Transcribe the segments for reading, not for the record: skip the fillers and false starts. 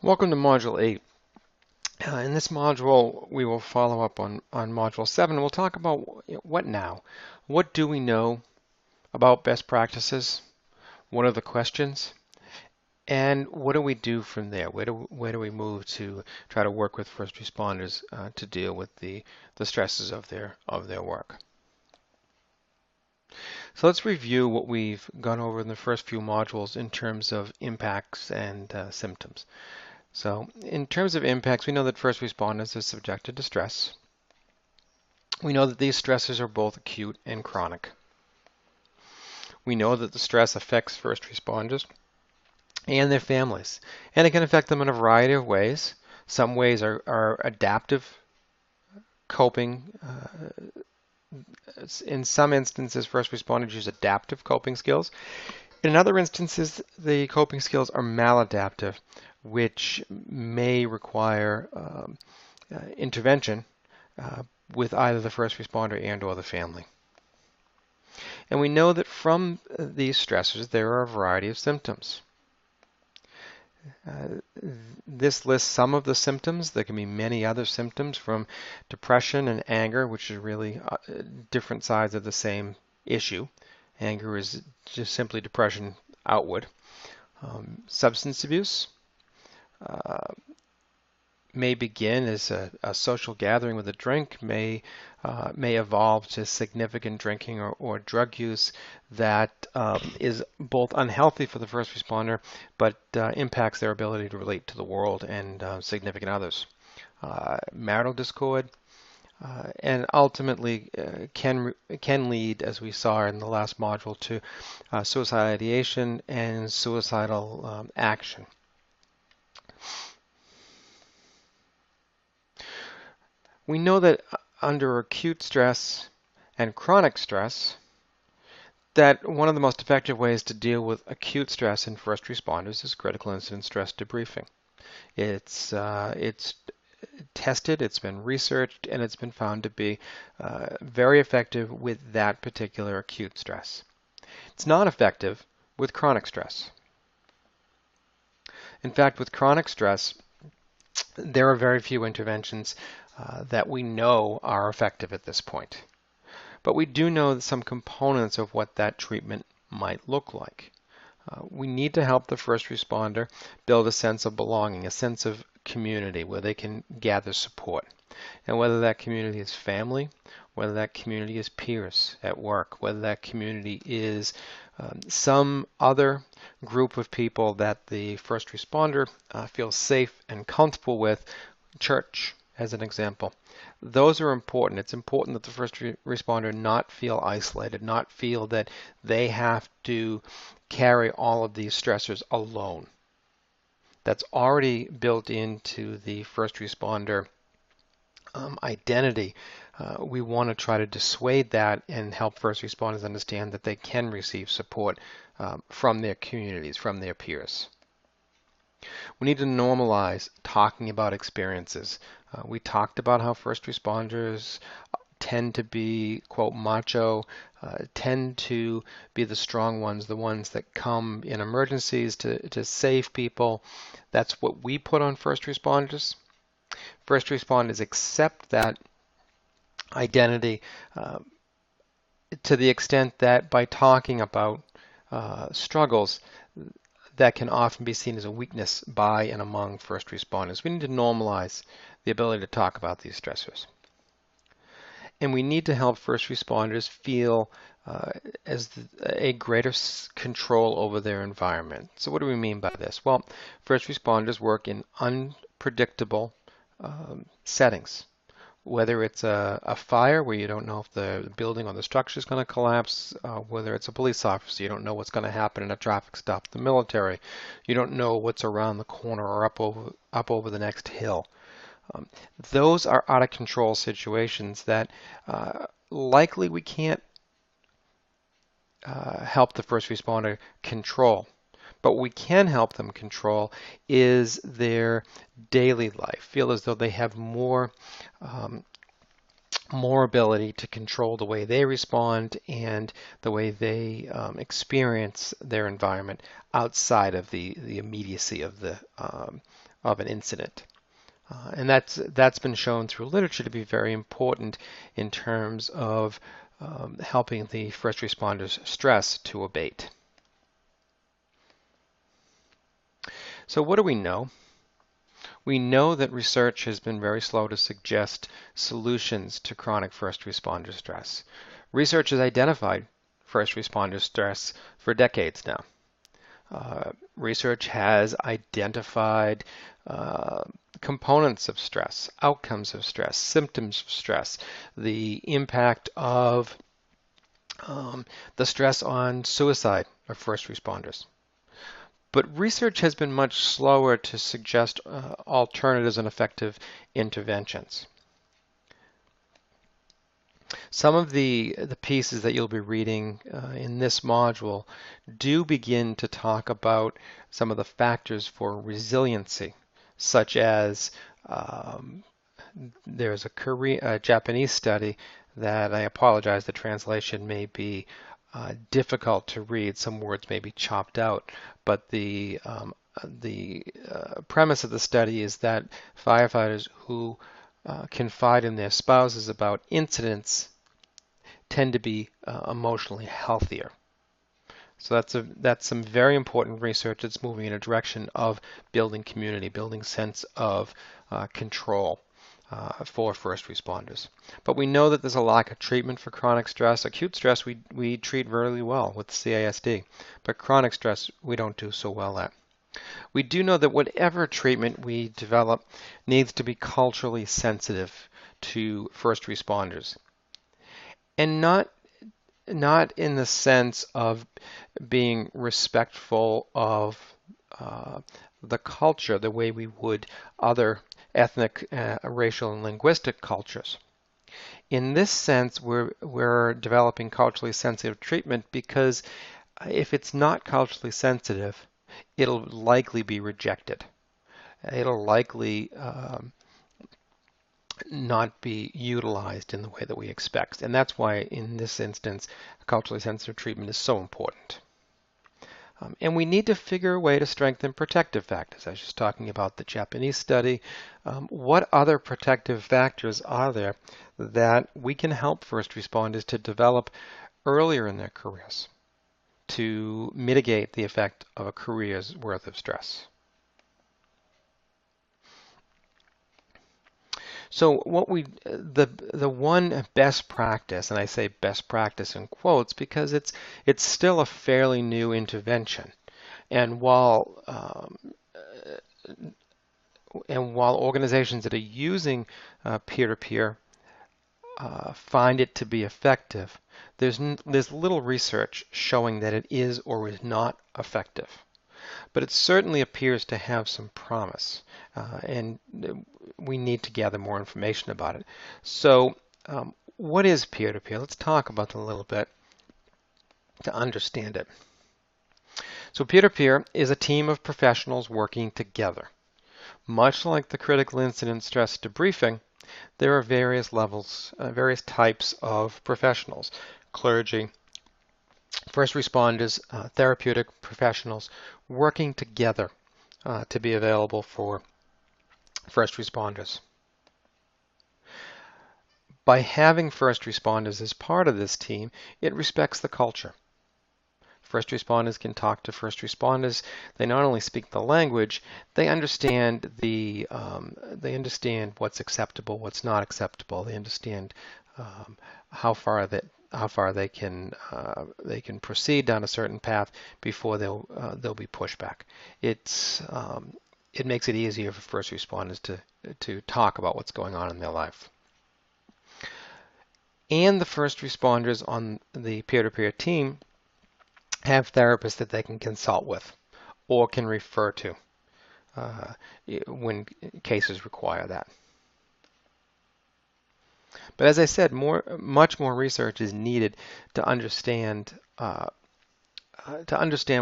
Welcome to Module 8. In this module, we will follow up on Module 7. We'll talk about what now? What do we know about best practices? What are the questions? And what do we do from there? Where do we move to try to work with first responders to deal with the stresses of their work? So let's review what we've gone over in the first few modules in terms of impacts and symptoms. So in terms of impacts, we know that first responders are subjected to stress. We know that these stresses are both acute and chronic. We know that the stress affects first responders and their families, and it can affect them in a variety of ways. Some ways are adaptive coping. In some instances, first responders use adaptive coping skills. In other instances, the coping skills are maladaptive, which may require intervention with either the first responder and or the family. And we know that from these stressors, there are a variety of symptoms. This lists some of the symptoms. There can be many other symptoms, from depression and anger, which are really different sides of the same issue. Anger is just simply depression outward. Substance abuse may begin as a social gathering with a drink, may evolve to significant drinking or drug use that is both unhealthy for the first responder, but impacts their ability to relate to the world and significant others. Marital discord, and ultimately can lead, as we saw in the last module, to suicidal ideation and suicidal action. We know that under acute stress and chronic stress, that one of the most effective ways to deal with acute stress in first responders is critical incident stress debriefing. It's tested, it's been researched, and it's been found to be very effective with that particular acute stress. It's not effective with chronic stress. In fact, with chronic stress, there are very few interventions that we know are effective at this point. But we do know some components of what that treatment might look like. We need to help the first responder build a sense of belonging, a sense of community where they can gather support. And whether that community is family, whether that community is peers at work, whether that community is some other group of people that the first responder feels safe and comfortable with, church as an example. Those are important. It's important that the first responder not feel isolated, not feel that they have to carry all of these stressors alone. That's already built into the first responder identity. We want to try to dissuade that and help first responders understand that they can receive support from their communities, from their peers. We need to normalize talking about experiences. We talked about how first responders tend to be, quote, macho, tend to be the strong ones, the ones that come in emergencies to save people. That's what we put on first responders. First responders accept that identity to the extent that by talking about struggles, that can often be seen as a weakness by and among first responders. We need to normalize the ability to talk about these stressors. And we need to help first responders feel as a greater control over their environment. So what do we mean by this? Well, first responders work in unpredictable settings. Whether it's a fire where you don't know if the building or the structure is going to collapse, whether it's a police officer, you don't know what's going to happen in a traffic stop, the military, you don't know what's around the corner or up over the next hill. Those are out of control situations that likely we can't help the first responder control. But what we can help them control is their daily life. Feel as though they have more more ability to control the way they respond and the way they experience their environment outside of the immediacy of an incident. And that's been shown through literature to be very important in terms of helping the first responders' stress to abate. So what do we know? We know that research has been very slow to suggest solutions to chronic first responder stress. Research has identified first responder stress for decades now. Research has identified components of stress, outcomes of stress, symptoms of stress, the impact of the stress on suicide of first responders. But research has been much slower to suggest alternatives and effective interventions. Some of the pieces that you'll be reading in this module do begin to talk about some of the factors for resiliency, such as there's a Japanese study that I apologize, the translation may be difficult to read. Some words may be chopped out, but the premise of the study is that firefighters who confide in their spouses about incidents tend to be emotionally healthier. So that's some very important research that's moving in a direction of building community, building sense of control for first responders. But we know that there's a lack of treatment for chronic stress. Acute stress we treat really well with CASD, but chronic stress we don't do so well at. We do know that whatever treatment we develop needs to be culturally sensitive to first responders. And not in the sense of being respectful of the culture the way we would other ethnic, racial, and linguistic cultures. In this sense, we're developing culturally sensitive treatment because if it's not culturally sensitive, it'll likely be rejected. It'll likely not be utilized in the way that we expect. And that's why in this instance, culturally sensitive treatment is so important. And we need to figure a way to strengthen protective factors. I was just talking about the Japanese study. What other protective factors are there that we can help first responders to develop earlier in their careers to mitigate the effect of a career's worth of stress? So the one best practice, and I say best practice in quotes because it's still a fairly new intervention, and while organizations that are using peer-to-peer find it to be effective, there's little research showing that it is or is not effective. But it certainly appears to have some promise, and we need to gather more information about it. So what is peer-to-peer? Let's talk about it a little bit to understand it. So peer-to-peer is a team of professionals working together. Much like the critical incident stress debriefing, there are various levels, various types of professionals: clergy, first responders, therapeutic professionals working together to be available for first responders. By having first responders as part of this team, it respects the culture. First responders can talk to first responders. They not only speak the language, they understand what's acceptable, what's not acceptable. They understand how far they can proceed down a certain path before there'll be pushback. It makes it easier for first responders to talk about what's going on in their life. And the first responders on the peer-to-peer team have therapists that they can consult with or can refer to when cases require that. But as I said, much more research is needed to understand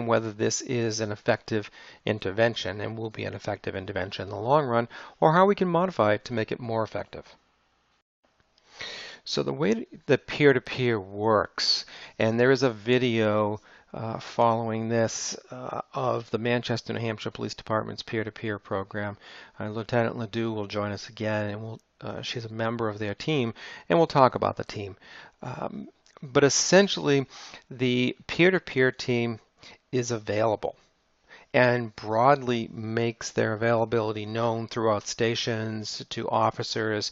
whether this is an effective intervention and will be an effective intervention in the long run, or how we can modify it to make it more effective. So the way the peer-to-peer works, and there is a video following this of the Manchester, New Hampshire Police Department's peer-to-peer program. Lieutenant Ledoux will join us again, and she's a member of their team, and we'll talk about the team. But essentially, the peer-to-peer team is available and broadly makes their availability known throughout stations to officers,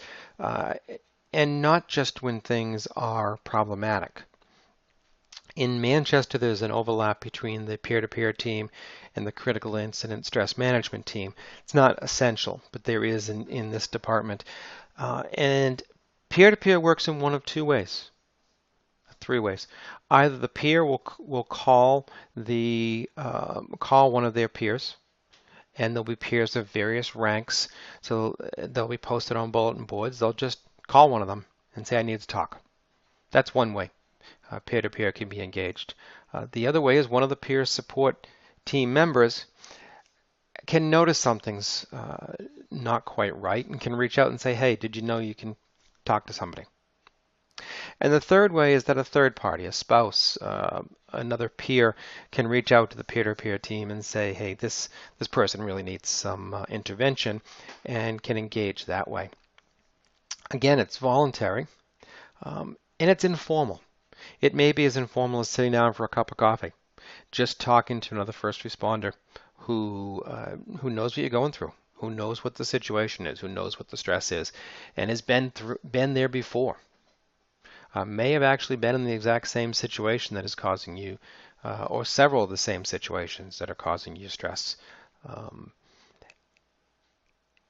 and not just when things are problematic. In Manchester, there's an overlap between the peer-to-peer team and the critical incident stress management team. It's not essential, but there is in this department. And peer-to-peer works in one of two ways. Three ways. Either the peer will call one of their peers, and there'll be peers of various ranks, so they'll be posted on bulletin boards. They'll just call one of them and say, "I need to talk." That's one way peer-to-peer can be engaged. The other way is one of the peer support team members can notice something's not quite right and can reach out and say, "Hey, did you know you can talk to somebody?" And the third way is that a third party, a spouse, another peer, can reach out to the peer-to-peer team and say, "Hey, this person really needs some intervention," and can engage that way. Again, it's voluntary, and it's informal. It may be as informal as sitting down for a cup of coffee, just talking to another first responder who knows what you're going through, who knows what the situation is, who knows what the stress is, and has been there before. May have actually been in the exact same situation that is causing you, or several of the same situations that are causing you stress.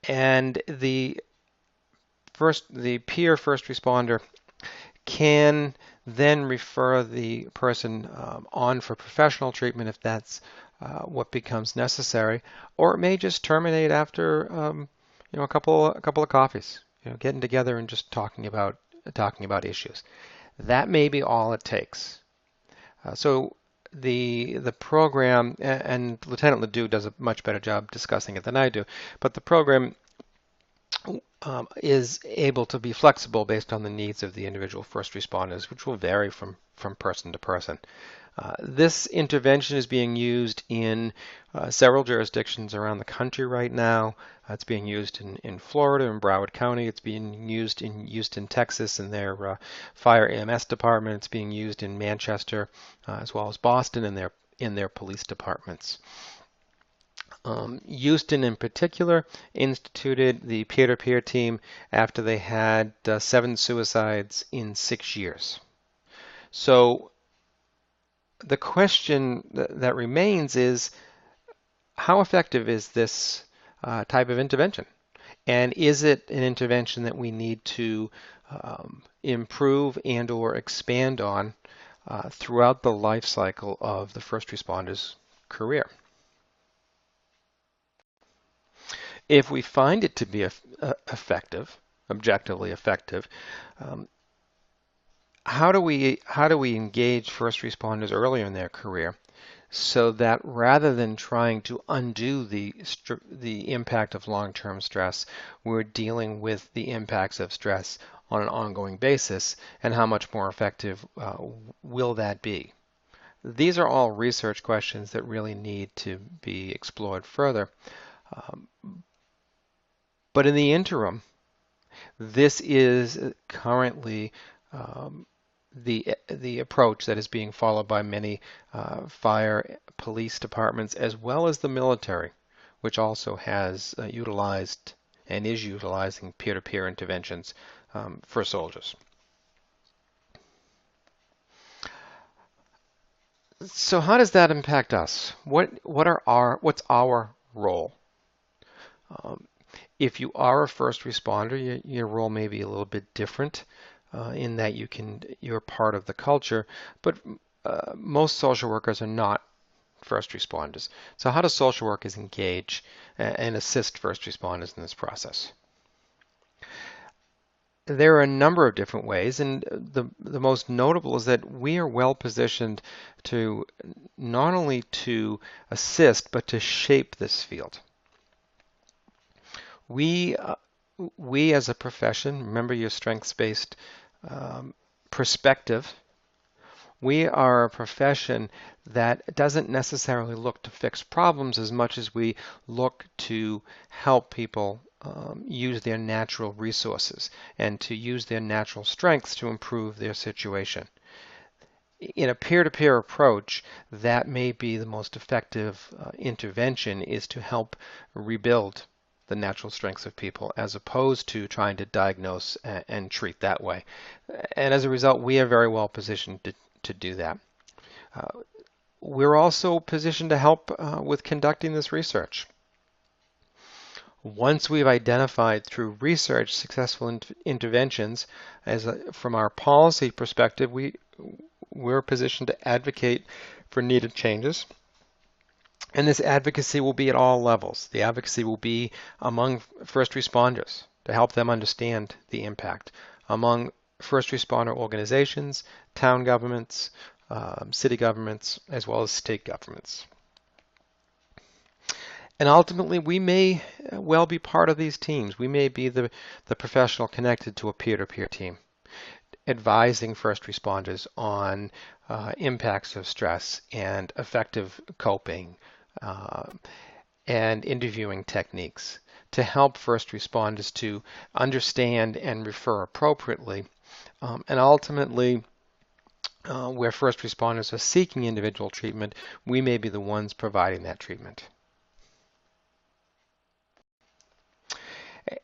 And the peer first responder can then refer the person on for professional treatment if that's what becomes necessary, or it may just terminate after a couple of coffees, getting together and just talking about issues. That may be all it takes. So the program, and Lieutenant Ledoux does a much better job discussing it than I do, but the program is able to be flexible based on the needs of the individual first responders, which will vary from person to person. This intervention is being used in several jurisdictions around the country right now. It's being used in Florida, in Broward County. It's being used in Houston, Texas, in their fire EMS department. It's being used in Manchester, as well as Boston in their police departments. Houston, in particular, instituted the peer-to-peer team after they had 7 suicides in 6 years. So the question that remains is, how effective is this type of intervention? And is it an intervention that we need to improve and or expand on throughout the life cycle of the first responder's career? If we find it to be effective, objectively effective, how do we engage first responders earlier in their career so that rather than trying to undo the impact of long-term stress, we're dealing with the impacts of stress on an ongoing basis, and how much more effective will that be? These are all research questions that really need to be explored further. But in the interim, this is currently the approach that is being followed by many fire police departments, as well as the military, which also has utilized and is utilizing peer-to-peer interventions for soldiers. So how does that impact us? What's our role? If you are a first responder, your role may be a little bit different in that you're part of the culture, but most social workers are not first responders. So how do social workers engage and assist first responders in this process? There are a number of different ways, and the most notable is that we are well positioned to not only to assist, but to shape this field. We as a profession, remember your strengths-based perspective, we are a profession that doesn't necessarily look to fix problems as much as we look to help people use their natural resources and to use their natural strengths to improve their situation. In a peer-to-peer approach, that may be the most effective intervention, is to help rebuild the natural strengths of people as opposed to trying to diagnose and treat that way. And as a result, we are very well positioned to do that. We're also positioned to help with conducting this research. Once we've identified through research successful interventions, from our policy perspective, we're positioned to advocate for needed changes. And this advocacy will be at all levels. The advocacy will be among first responders to help them understand the impact, among first responder organizations, town governments, city governments, as well as state governments. And ultimately, we may well be part of these teams. We may be the professional connected to a peer-to-peer team, advising first responders on impacts of stress and effective coping and interviewing techniques to help first responders to understand and refer appropriately. And ultimately, where first responders are seeking individual treatment, we may be the ones providing that treatment.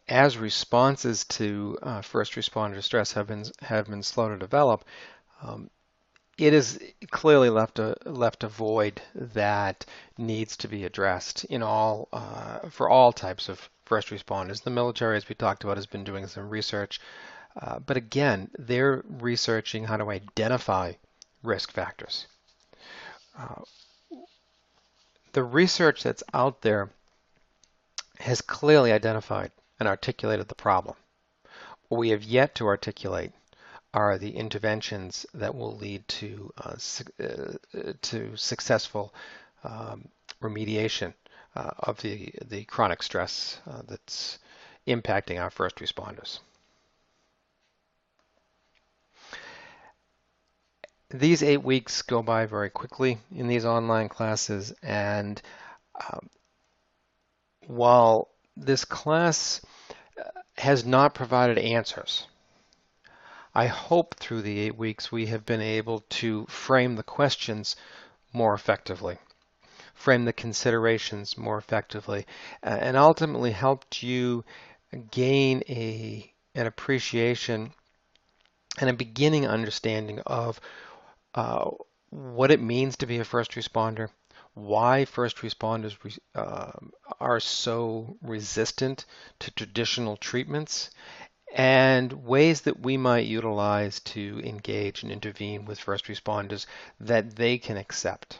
As responses to first responder stress have been slow to develop, it is clearly left a void that needs to be addressed for all types of first responders. The military, as we talked about, has been doing some research, but again, they're researching how to identify risk factors. The research that's out there has clearly identified and articulated the problem. What we have yet to articulate are the interventions that will lead to successful remediation of the chronic stress that's impacting our first responders. These 8 weeks go by very quickly in these online classes, and while this class has not provided answers, I hope through the 8 weeks we have been able to frame the questions more effectively, frame the considerations more effectively, and ultimately helped you gain an appreciation and a beginning understanding of what it means to be a first responder, why first responders are so resistant to traditional treatments, and ways that we might utilize to engage and intervene with first responders that they can accept.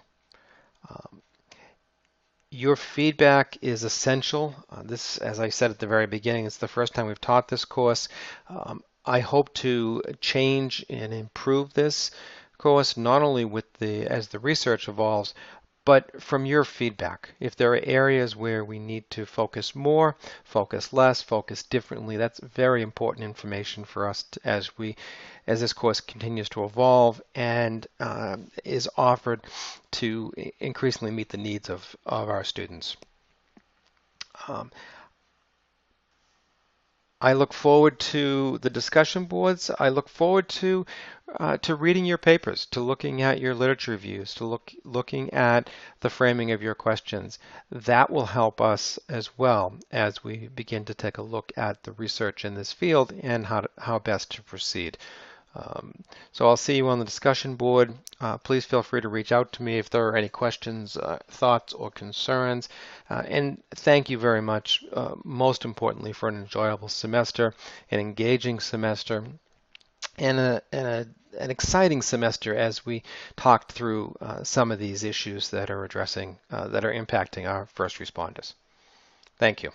Your feedback is essential. This, as I said at the very beginning, it's the first time we've taught this course. I hope to change and improve this course, not only as the research evolves, but from your feedback. If there are areas where we need to focus more, focus less, focus differently, that's very important information for us as this course continues to evolve and is offered to increasingly meet the needs of our students. I look forward to the discussion boards. I look forward to reading your papers, to looking at your literature reviews, to looking at the framing of your questions. That will help us as well as we begin to take a look at the research in this field and how best to proceed. So I'll see you on the discussion board. Please feel free to reach out to me if there are any questions, thoughts, or concerns. And thank you very much, most importantly, for an enjoyable semester, an engaging semester, and an exciting semester as we talked through some of these issues that are impacting our first responders. Thank you.